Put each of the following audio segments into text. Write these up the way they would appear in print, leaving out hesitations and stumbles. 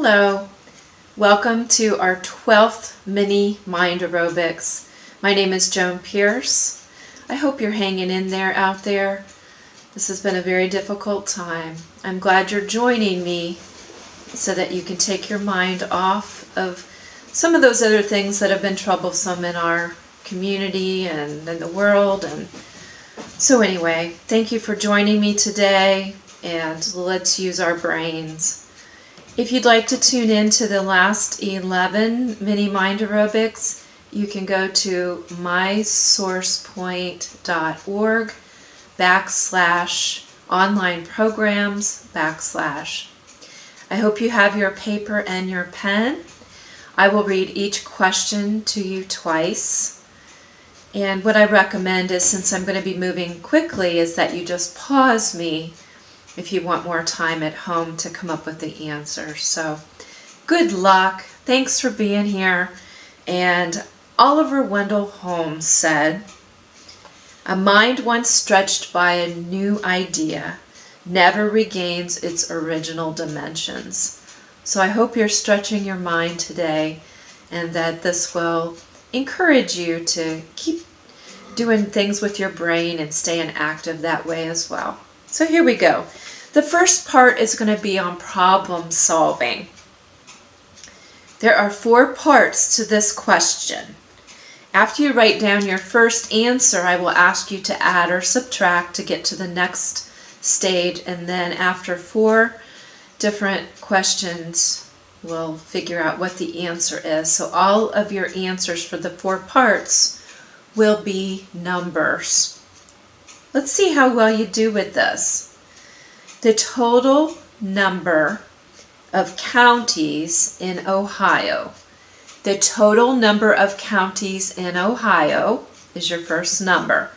Hello, welcome to our 12th Mini-Mind Aerobics. My name is Joan Pierce. I hope you're hanging in there out there. This has been a very difficult time. I'm glad you're joining me so that you can take your mind off of some of those other things that have been troublesome in our community and in the world. And so anyway, thank you for joining me today, and let's use our brains. If you'd like to tune in to the last 11 Mini-Mind Aerobics, you can go to mysourcepoint.org/online programs / I hope you have your paper and your pen. I will read each question to you twice. And what I recommend is, since I'm going to be moving quickly, is that you just pause me if you want more time at home to come up with the answers. So good luck. Thanks for being here. And Oliver Wendell Holmes said, "A mind once stretched by a new idea never regains its original dimensions." So I hope you're stretching your mind today, and that this will encourage you to keep doing things with your brain and staying active that way as well. So here we go. The first part is going to be on problem solving. There are 4 parts to this question. After you write down your first answer, I will ask you to add or subtract to get to the next stage, and then after 4 different questions, we'll figure out what the answer is. So all of your answers for the 4 parts will be numbers. Let's see how well you do with this. The total number of counties in Ohio. The total number of counties in Ohio is your first number.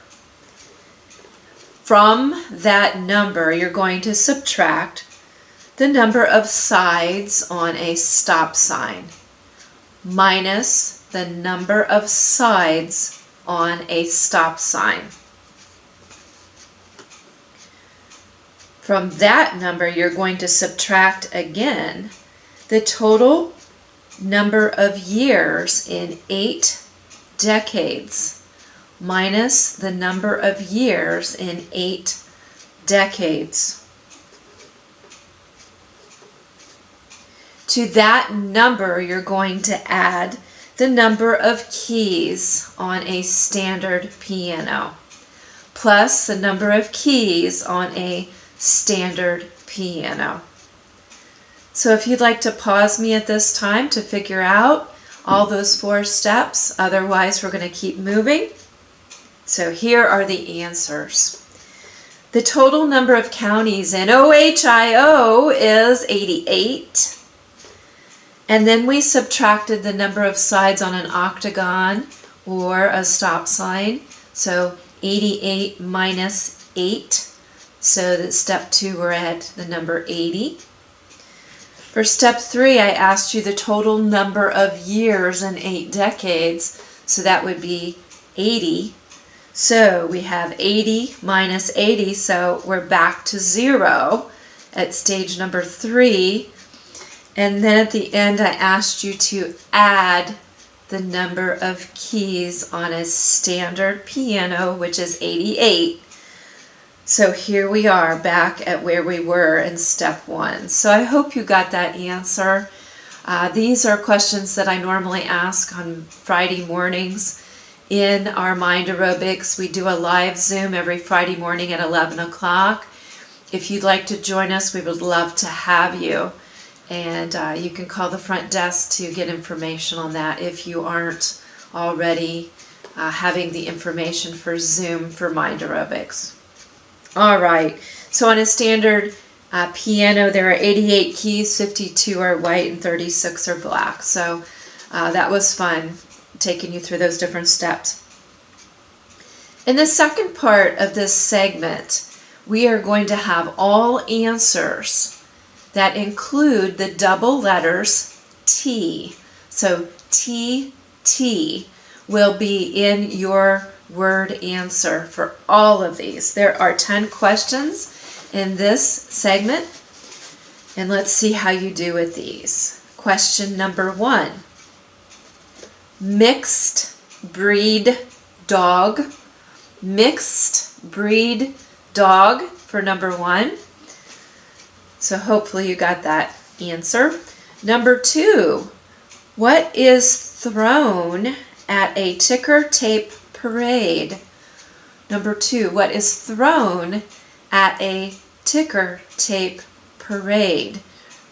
From that number, you're going to subtract the number of sides on a stop sign minus the number of sides on a stop sign. From that number, you're going to subtract again the total number of years in 8 decades minus the number of years in 8 decades. To that number, you're going to add the number of keys on a standard piano plus the number of keys on a standard piano. So if you'd like to pause me at this time to figure out all those 4 steps, otherwise we're going to keep moving. So here are the answers. The total number of counties in Ohio is 88. And then we subtracted the number of sides on an octagon or a stop sign. So 88 minus 8. So that step 2, we're at the number 80. For step 3, I asked you the total number of years in 8 decades. So that would be 80. So we have 80 minus 80. So we're back to 0 at stage number 3. And then at the end, I asked you to add the number of keys on a standard piano, which is 88. So here we are back at where we were in step 1. So I hope you got that answer. These are questions that I normally ask on Friday mornings in our Mind Aerobics. We do a live Zoom every Friday morning at 11 o'clock. If you'd like to join us, we would love to have you. And you can call the front desk to get information on that if you aren't already having the information for Zoom for Mind Aerobics. All right, so on a standard piano, there are 88 keys, 52 are white, and 36 are black. So that was fun, taking you through those different steps. In the second part of this segment, we are going to have all answers that include the double letters T. So T will be in your word answer for all of these. There are 10 questions in this segment. And let's see how you do with these. Question number 1. Mixed breed dog. Mixed breed dog for number 1. So hopefully you got that answer. Number 2. What is thrown at a ticker tape parade? Number 2. What is thrown at a ticker tape parade?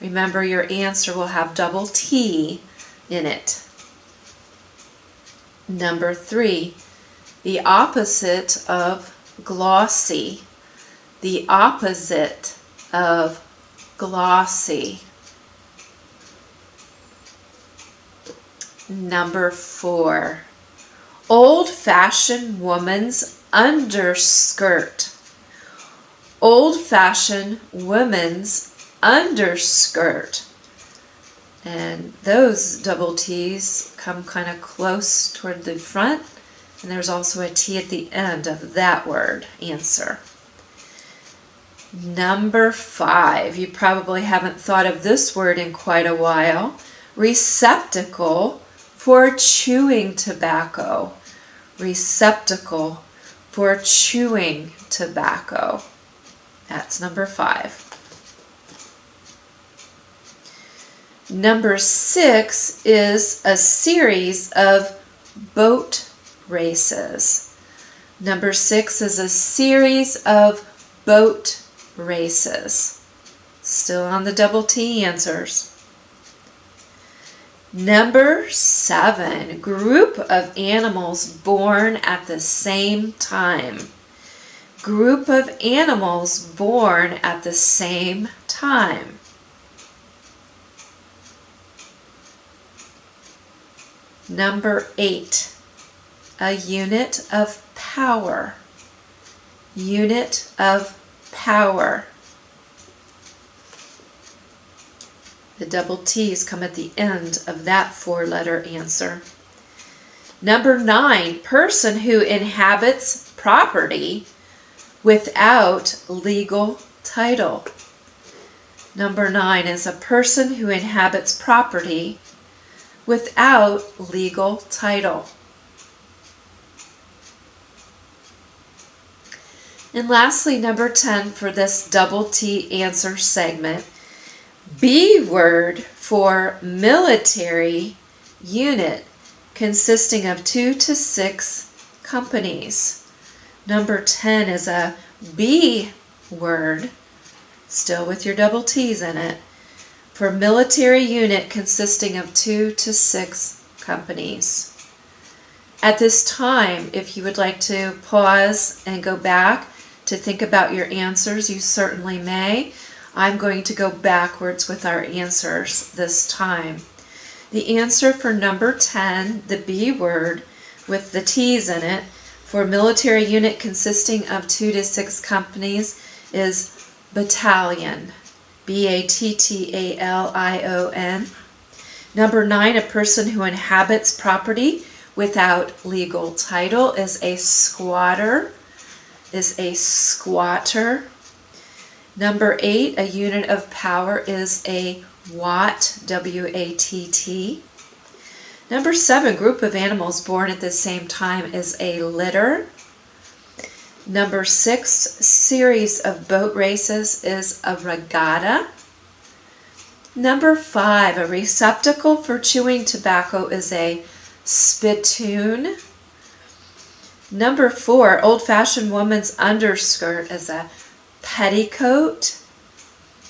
Remember, your answer will have double T in it. Number 3. The opposite of glossy. The opposite of glossy. Number 4. Old-fashioned woman's underskirt. Old-fashioned woman's underskirt. And those double T's come kind of close toward the front. And there's also a T at the end of that word answer. Number 5. You probably haven't thought of this word in quite a while. Receptacle for chewing tobacco. Receptacle for chewing tobacco. That's number 5. Number 6 is a series of boat races. Number 6 is a series of boat races. Still on the double T answers. Number 7, group of animals born at the same time. Group of animals born at the same time. Number 8, a unit of power. Unit of power. The double T's come at the end of that 4-letter answer. Number 9, person who inhabits property without legal title. Number 9 is a person who inhabits property without legal title. And lastly, number 10 for this double T answer segment, B word for military unit consisting of 2 to 6 companies. Number 10 is a B word, still with your double T's in it, for military unit consisting of 2 to 6 companies. At this time, if you would like to pause and go back to think about your answers, you certainly may. I'm going to go backwards with our answers this time. The answer for number 10, the B word with the T's in it, for military unit consisting of 2 to 6 companies is battalion. B-A-T-T-A-L-I-O-N. Number 9, a person who inhabits property without legal title is a squatter. Number 8, a unit of power is a watt, W-A-T-T. Number 7, group of animals born at the same time is a litter. Number 6, series of boat races is a regatta. Number 5, a receptacle for chewing tobacco is a spittoon. Number 4, old-fashioned woman's underskirt is a petticoat.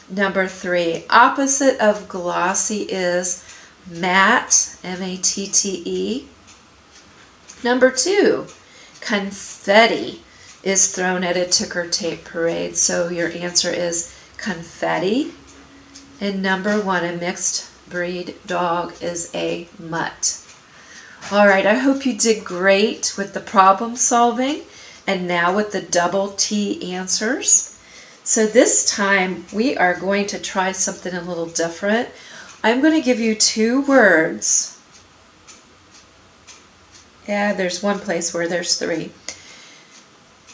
Number 3, opposite of glossy is matte, M-A-T-T-E. Number 2, confetti is thrown at a ticker tape parade, so your answer is confetti. And number 1, a mixed breed dog is a mutt. All right, I hope you did great with the problem solving and now with the double T answers. So this time we are going to try something a little different. I'm going to give you 2 words. Yeah, there's one place where there's 3.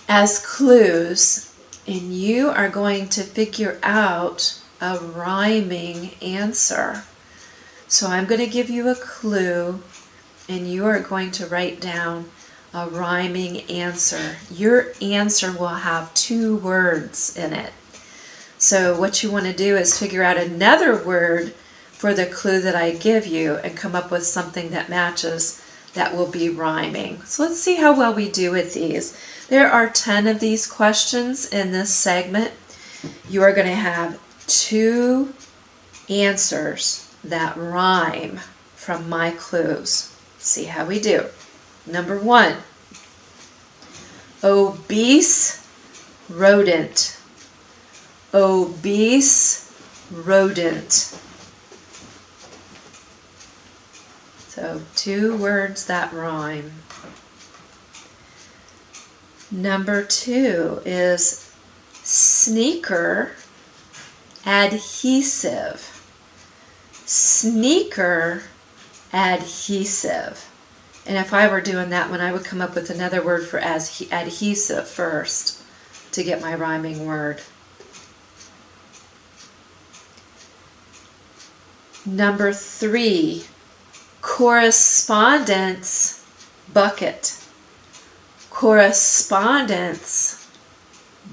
As clues, and you are going to figure out a rhyming answer. So I'm going to give you a clue, and you are going to write down a rhyming answer. Your answer will have 2 words in it. So what you want to do is figure out another word for the clue that I give you and come up with something that matches that will be rhyming. So let's see how well we do with these. There are 10 of these questions in this segment. You are going to have 2 answers that rhyme from my clues. See how we do. Number 1, obese rodent. Obese rodent. So 2 words that rhyme. Number 2 is sneaker adhesive. Sneaker adhesive. And if I were doing that one, I would come up with another word for adhesive first to get my rhyming word. Number 3, correspondence bucket. Correspondence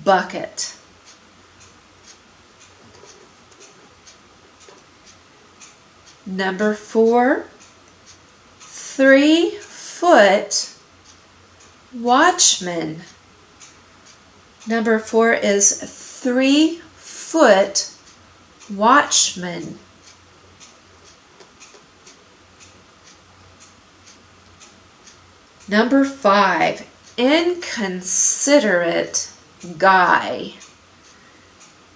bucket. Number 4, 3-foot watchman. Number 4 is 3-foot watchman. Number 5, inconsiderate guy.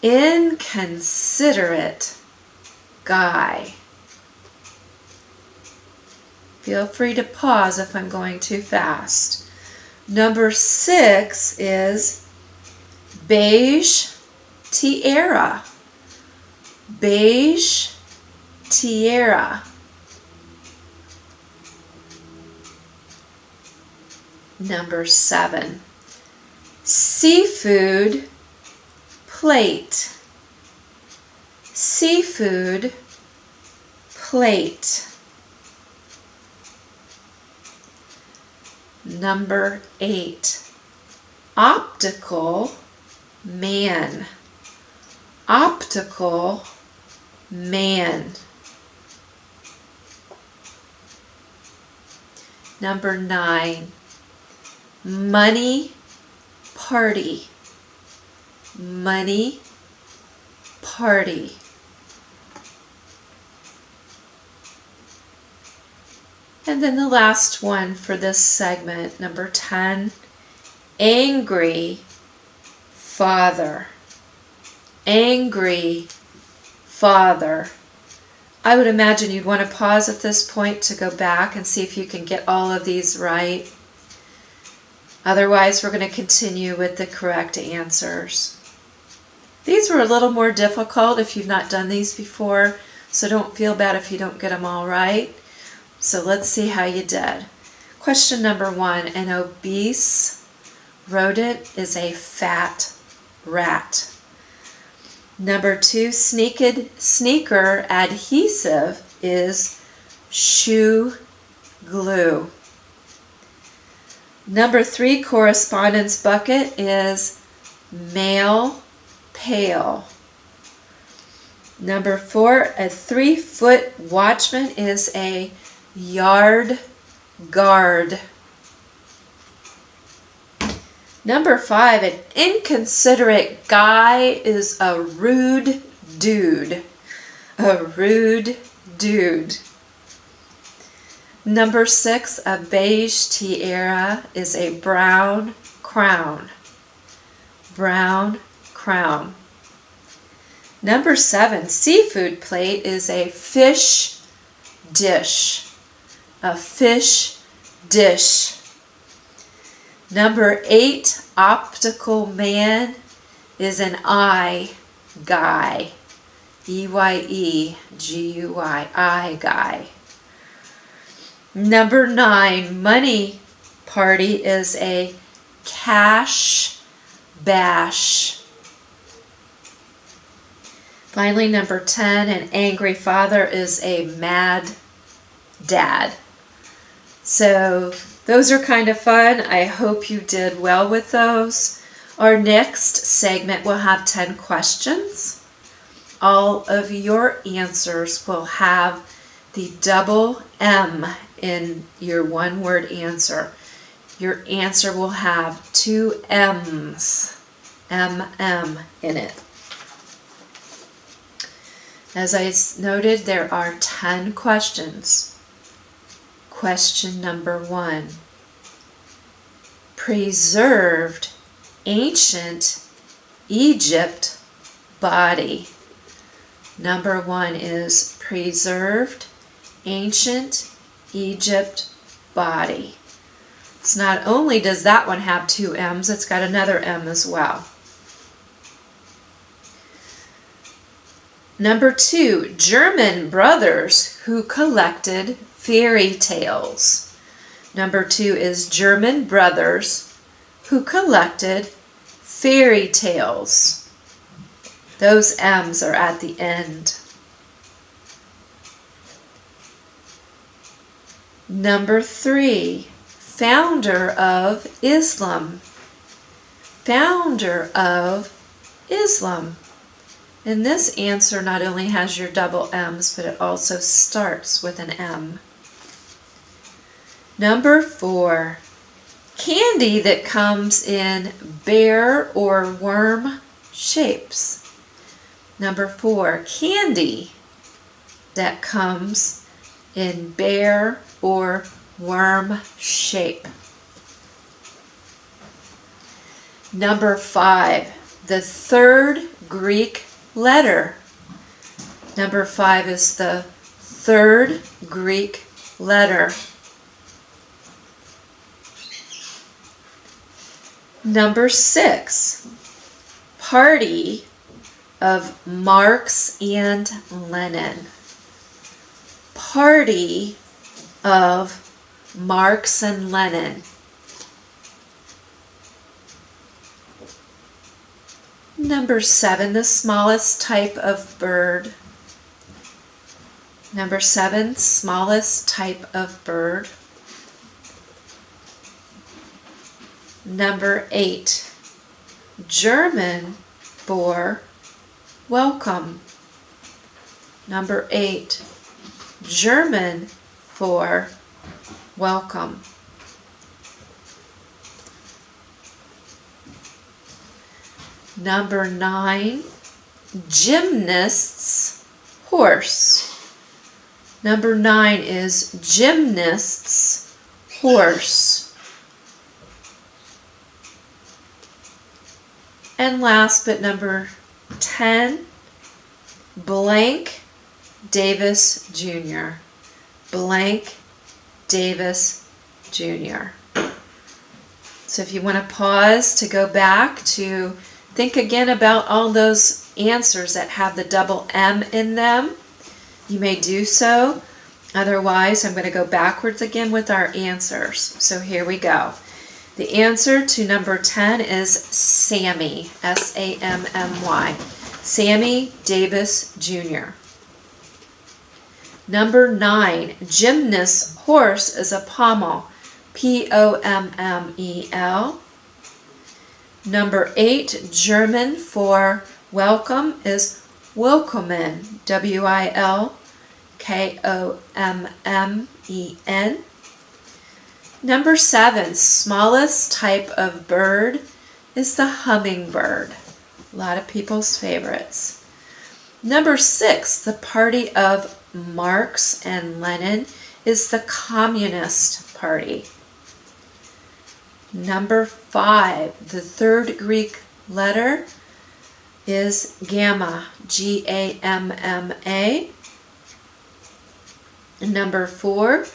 Inconsiderate guy. Feel free to pause if I'm going too fast. Number 6 is beige tiara. Beige tiara. Number 7, seafood plate. Seafood plate. Number 8, optical man. Optical man. Number 9, money party. Money party. And then the last one for this segment, number 10, angry father. Angry father. I would imagine you'd want to pause at this point to go back and see if you can get all of these right. Otherwise, we're going to continue with the correct answers. These were a little more difficult if you've not done these before, so don't feel bad if you don't get them all right. So let's see how you did. Question number 1, an obese rodent is a fat rat. Number 2, sneaker adhesive is shoe glue. Number 3, correspondence bucket is mail pail. Number 4, a 3-foot watchman is a yard guard. Number 5, an inconsiderate guy is a rude dude. A rude dude. Number 6, a beige tiara is a brown crown. Brown crown. Number 7, seafood plate is a fish dish. A fish dish. Number 8, optical man is an eye guy. E-Y-E-G-U-I, eye guy. Number 9, money party is a cash bash. Finally, number 10, an angry father is a mad dad. So those are kind of fun. I hope you did well with those. Our next segment will have 10 questions. All of your answers will have the double M in your one-word answer. Your answer will have 2 M's, M in it. As I noted, there are 10 questions. Question number 1. Preserved ancient Egypt body. Number 1 is preserved ancient Egypt body. So not only does that one have 2 M's, it's got another M as well. Number 2, German brothers who collected fairy tales. Number 2 is German brothers who collected fairy tales. Those M's are at the end. Number 3, founder of Islam. Founder of Islam. And this answer not only has your double M's, but it also starts with an M. Number 4, candy that comes in bear or worm shapes. Number 4, candy that comes in bear or worm shape. Number 5, the third Greek letter. Number 5 is the third Greek letter. Number 6, party of Marx and Lenin. Party of Marx and Lenin. Number 7, the smallest type of bird. Number 7, smallest type of bird. Number 8, German for welcome. Number 8, German for welcome. Number 9, gymnast's horse. Number 9 is gymnast's horse. And last but number 10, blank Davis Jr. Blank Davis Jr. So if you want to pause to go back to think again about all those answers that have the double M in them, you may do so. Otherwise, I'm going to go backwards again with our answers. So here we go. The answer to number 10 is Sammy, S-A-M-M-Y. Sammy Davis Jr. Number 9, gymnast's horse is a pommel, P-O-M-M-E-L. Number 8, German for welcome is Willkommen, W-I-L-K-O-M-M-E-N. Number 7, smallest type of bird is the hummingbird. A lot of people's favorites. Number 6, the party of Marx and Lenin is the Communist Party. Number 5, the third Greek letter is gamma, G-A-M-M-A. Number 4,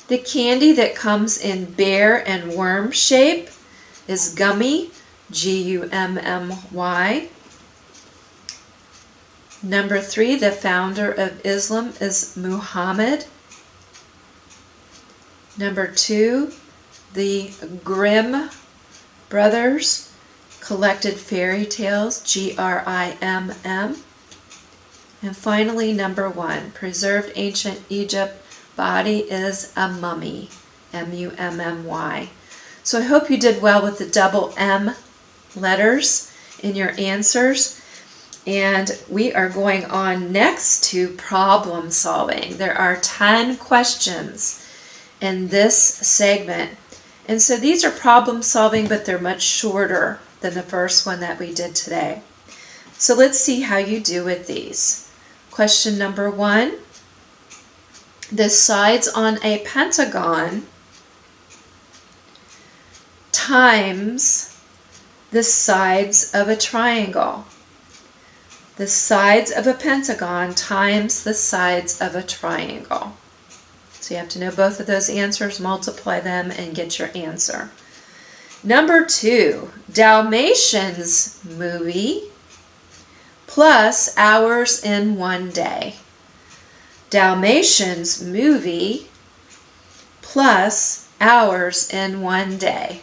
the candy that comes in bear and worm shape is gummy, G-U-M-M-Y. Number 3, the founder of Islam is Muhammad. Number 2, the Grimm brothers collected fairy tales, G-R-I-M-M. And finally, number 1, preserved ancient Egypt, body is a mummy, M-U-M-M-Y. So I hope you did well with the double M letters in your answers. And we are going on next to problem solving. There are 10 questions in this segment. And so these are problem solving, but they're much shorter than the first one that we did today. So let's see how you do with these. Question number 1. The sides on a pentagon times the sides of a triangle. The sides of a pentagon times the sides of a triangle. So you have to know both of those answers, multiply them, and get your answer. Number 2, Dalmatians movie plus hours in one day. Dalmatians movie plus hours in one day.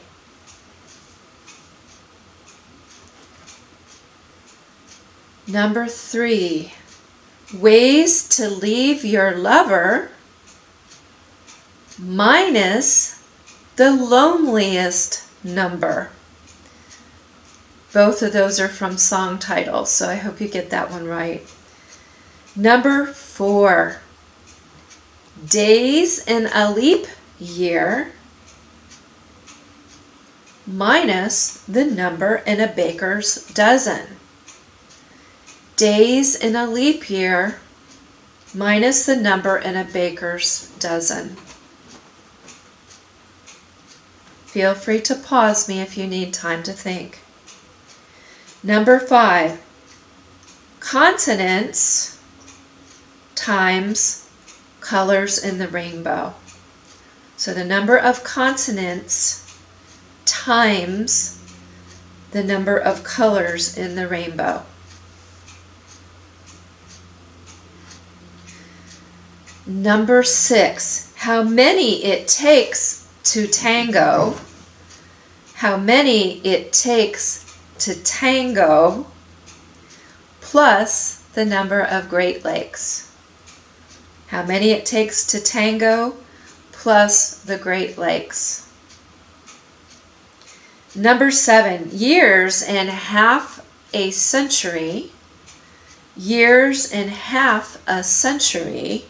Number 3, ways to leave your lover minus the loneliest number. Both of those are from song titles, so I hope you get that one right. Number 4, days in a leap year minus the number in a baker's dozen. Days in a leap year minus the number in a baker's dozen. Feel free to pause me if you need time to think. Number 5, continents times colors in the rainbow. So the number of continents times the number of colors in the rainbow. Number 6, how many it takes to tango. How many it takes to tango plus the number of Great Lakes. How many it takes to tango plus the Great Lakes. Number 7, years and half a century. Years and half a century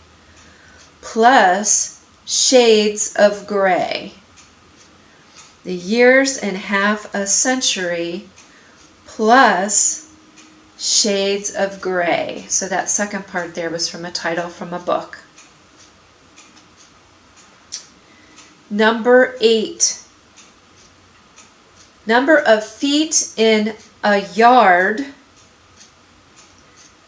plus shades of gray. The years and half a century plus shades of gray. So that second part there was from a title from a book. Number 8, number of feet in a yard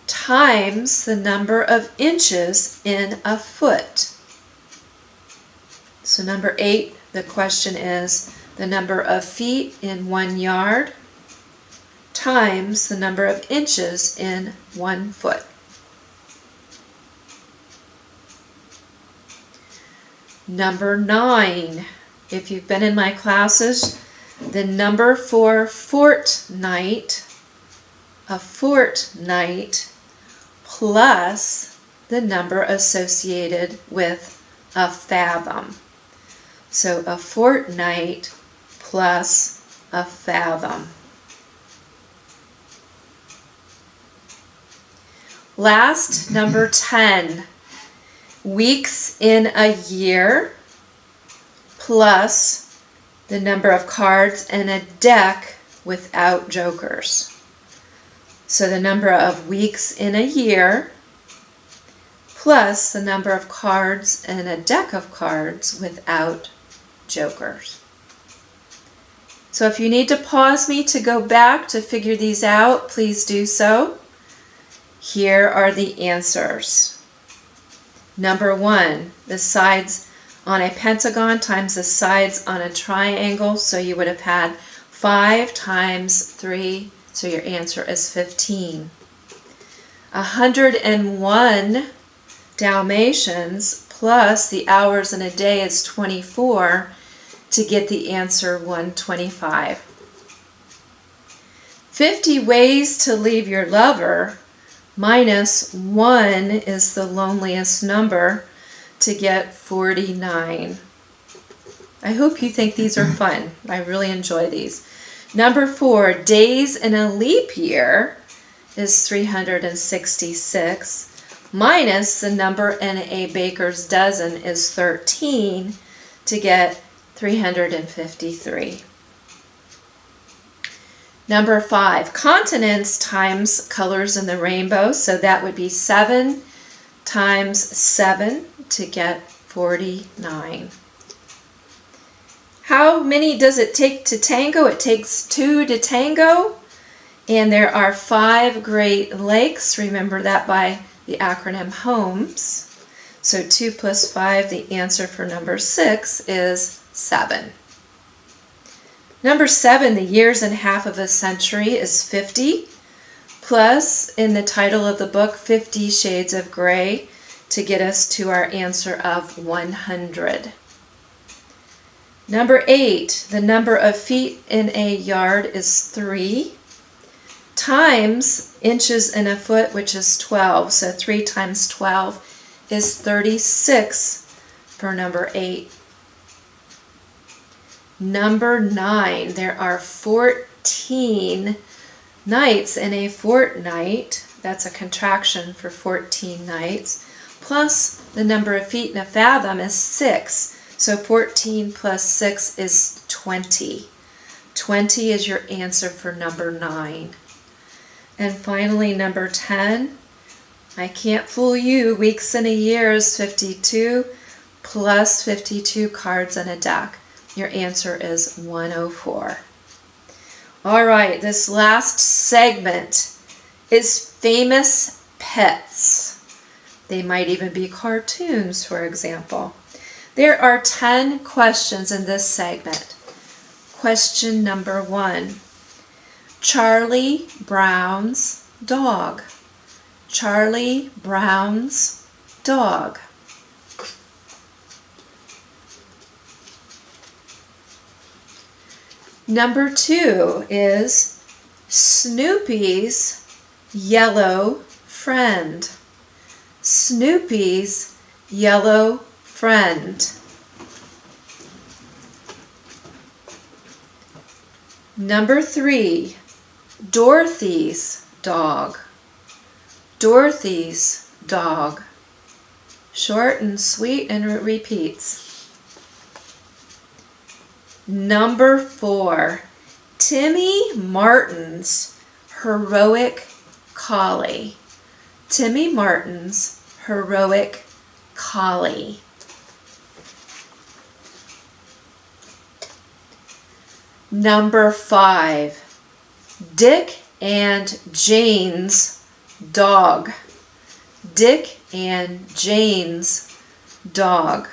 times the number of inches in a foot. So number 8, the question is the number of feet in 1 yard times the number of inches in 1 foot. Number 9, if you've been in my classes, the number for fortnight, a fortnight plus the number associated with a fathom. So a fortnight plus a fathom. Last, number 10, weeks in a year plus the number of cards in a deck without jokers. So the number of weeks in a year plus the number of cards in a deck of cards without jokers. So if you need to pause me to go back to figure these out, please do so. Here are the answers. Number 1, the sides on a pentagon times the sides on a triangle. So you would have had 5 times 3, so your answer is 15. 101 Dalmatians plus the hours in a day is 24 to get the answer 125. 50 ways to leave your lover minus 1 is the loneliest number to get 49. I hope you think these are fun. I really enjoy these. Number 4, days in a leap year is 366 minus the number in a baker's dozen is 13 to get 353. Number 5, continents times colors in the rainbow, so that would be 7 times 7 to get 49. How many does it take to tango? It takes 2 to tango, and there are 5 Great Lakes. Remember that by the acronym HOMES. So 2 plus 5, the answer for number 6 is 7. Number 7, the years and half of a century is 50, plus in the title of the book, 50 Shades of Gray, to get us to our answer of 100. Number 8, the number of feet in a yard is 3, times inches in a foot, which is 12. So 3 times 12 is 36 for number 8. Number 9, there are 14 nights in a fortnight. That's a contraction for 14 nights. Plus the number of feet in a fathom is 6. So 14 plus 6 is 20. 20 is your answer for number 9. And finally, number 10, I can't fool you. Weeks in a year is 52 plus 52 cards in a deck. Your answer is 104. All right, this last segment is famous pets. They might even be cartoons, for example. There are 10 questions in this segment. Question number 1. Charlie Brown's dog. Charlie Brown's dog. Number 2 is Snoopy's yellow friend. Snoopy's yellow friend. Number 3, Dorothy's dog. Dorothy's dog. Short and sweet, and it repeats. Number 4, Timmy Martin's heroic collie. Timmy Martin's heroic collie. Number 5, Dick and Jane's dog. Dick and Jane's dog.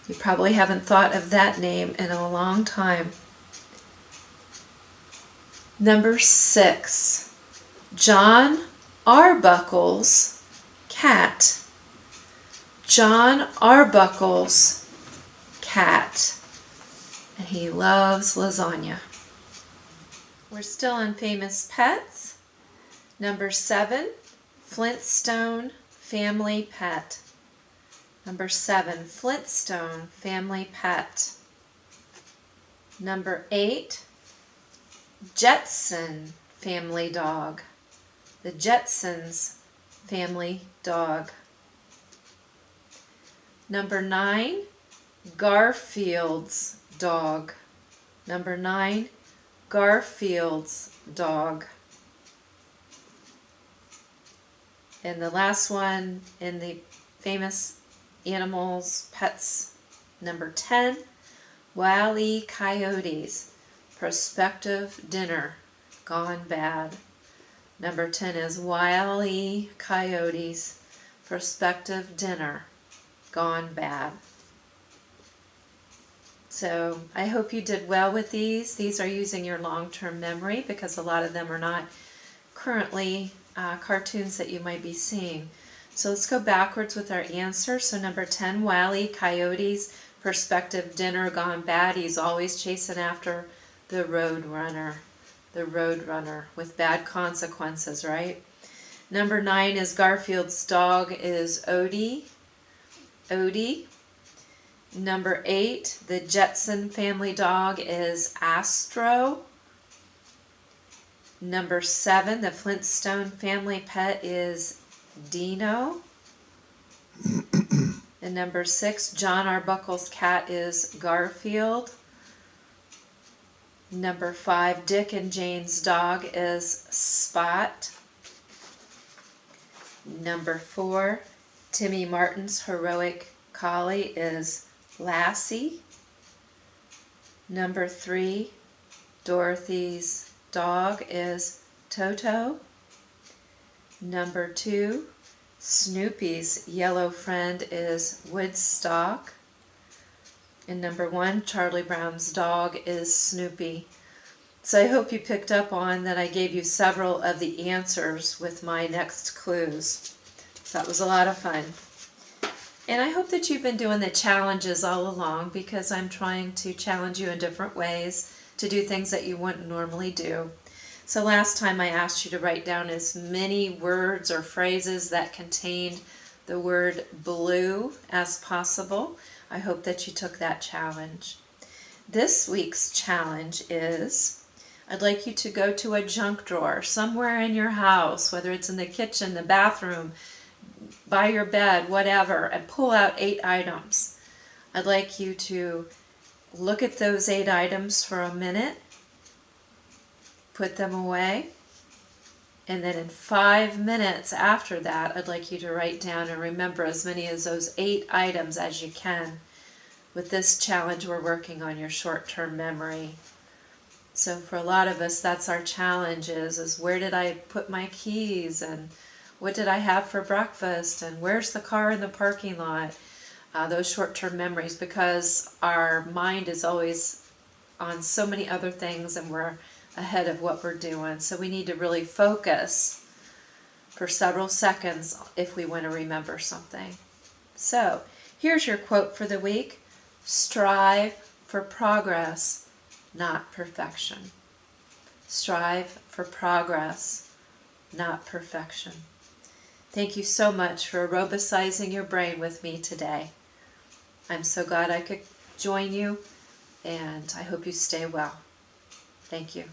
You probably haven't thought of that name in a long time. Number 6, John Arbuckle's cat. John Arbuckle's cat. And he loves lasagna. We're still on famous pets. Number 7, Flintstone family pet. Number 7, Flintstone family pet. Number 8, Jetson family dog. The Jetsons family dog. Number 9, Garfield's dog. Number 9, Garfield's dog. And the last one in the famous animals, pets, number 10, Wile E. Coyote's prospective dinner gone bad. Number 10 is Wile E. Coyote's prospective dinner gone bad. So I hope you did well with these. These are using your long-term memory because a lot of them are not currently cartoons that you might be seeing. So let's go backwards with our answer. So number 10, Wile E. Coyote's prospective dinner gone bad. He's always chasing after the road runner with bad consequences, right? Number 9 is Garfield's dog is Odie. Odie. Number 8, the Jetson family dog is Astro. Number 7, the Flintstone family pet is Dino. And number 6, John Arbuckle's cat is Garfield. Number 5, Dick and Jane's dog is Spot. Number 4, Timmy Martin's heroic collie is Lassie. Number 3, Dorothy's dog is Toto. Number 2, Snoopy's yellow friend is Woodstock. And number 1, Charlie Brown's dog is Snoopy. So I hope you picked up on that I gave you several of the answers with my next clues. That was a lot of fun. And I hope that you've been doing the challenges all along, because I'm trying to challenge you in different ways to do things that you wouldn't normally do. So last time I asked you to write down as many words or phrases that contained the word blue as possible. I hope that you took that challenge. This week's challenge is, I'd like you to go to a junk drawer somewhere in your house, whether it's in the kitchen, the bathroom, by your bed, whatever, and pull out 8 items. I'd like you to look at those 8 items for a minute, put them away, and then in 5 minutes after that, I'd like you to write down and remember as many of those 8 items as you can. With this challenge, we're working on your short-term memory. So for a lot of us, that's our challenge is where did I put my keys, and what did I have for breakfast, and where's the car in the parking lot? Those short-term memories, because our mind is always on so many other things and we're ahead of what we're doing. So we need to really focus for several seconds if we want to remember something. So here's your quote for the week. Strive for progress, not perfection. Strive for progress, not perfection. Thank you so much for aerobicizing your brain with me today. I'm so glad I could join you, and I hope you stay well. Thank you.